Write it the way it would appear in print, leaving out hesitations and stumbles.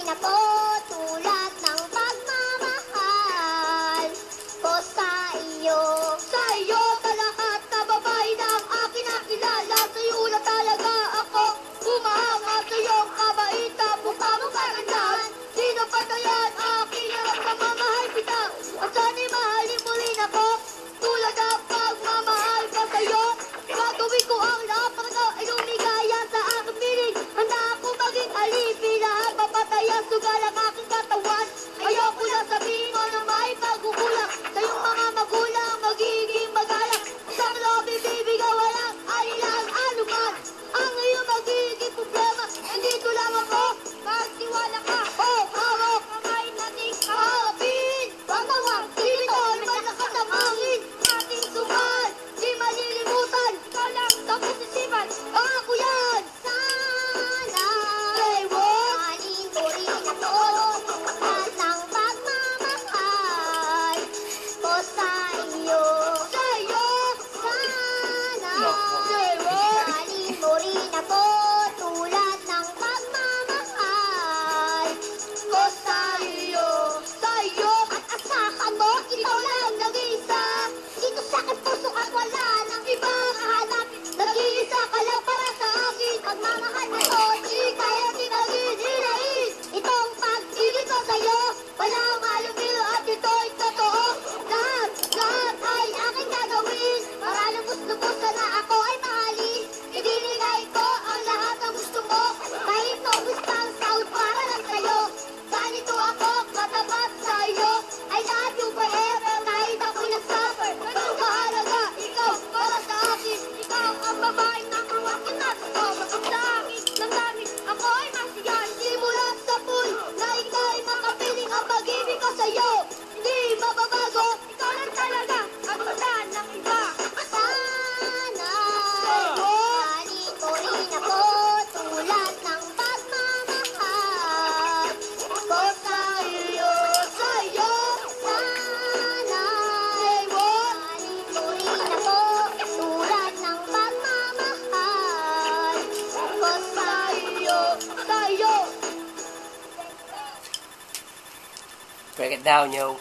na po tulad ng pagmamahal ko sa iyo. Sa iyo sa lahat na babae ng akin nakilala, sa iyo na talaga ako humahanga, sa iyong kabait na mukha mong kagandahan. Sino pa tayan aking harap na mamahal kita, at sana'y mahalin mo rin ako tulad ng pagmamahal ko sa iyo. Gagawin ko ang lahat para ikaw ay lumigaya sa aking piling. Handa ako maging alipin, lahat papatayan, sugal ang aking katawan. Ayoko na sabihin mo na may pagkukulang, sa iyong mga magulang magiging magalang. Sa loob ibibigay walang alilang anuman ang iyong magiging problema. Nandito lang ako, magtiwala ka. Oh, hawak kamay nating kaharapin. Pangawang dito, malakas ang hangin. Ating sumal, di malilimutan. Ikaw lang sa pusisipan, ako yan. Sana mahalin ko rin ako at ng pagmamahal ko sa iyo. Sa iyo, sana mahalin mo rin ako tulad ng pagmamahal ko sa iyo. Sa iyo, at asahan mo, ikaw lang nag-iisa. Dito sa aking puso at wala nang ibang hahanapin. Nag-iisa ka lang para sa akin. Pagmamahal na to, di kaya tinagin, hinahin. Itong pag-ibig ko sa'yo, walang halong-hilo at ito'y totoo. Lahat ay aking gagawin para lubos-lubusan na ako ay mahalin. Ibinigay ko ang lahat ng gusto mo, kahit maubos pang sahod para lang sa'yo. Ganito ako katapat sa'yo, I love you forever kahit ako'y nag-suffer. Ganun kahalaga ikaw para sa akin. Ikaw ang babae ng awakin at sobrang sa akin. Damdamin ako ay masiyahan simula sa pool na ikaw ay makapiling ang pag-ibig ko sa'yo. Hindi mababago, ikaw lang talaga at wala ng iba. Sana mahalin ko rin ako tulad ng pagmamahal ko sa iyo. Sa iyo, sana mahalin ko rin ako tulad ng pagmamahal ko sa iyo. Sa iyo. Break it down, yo.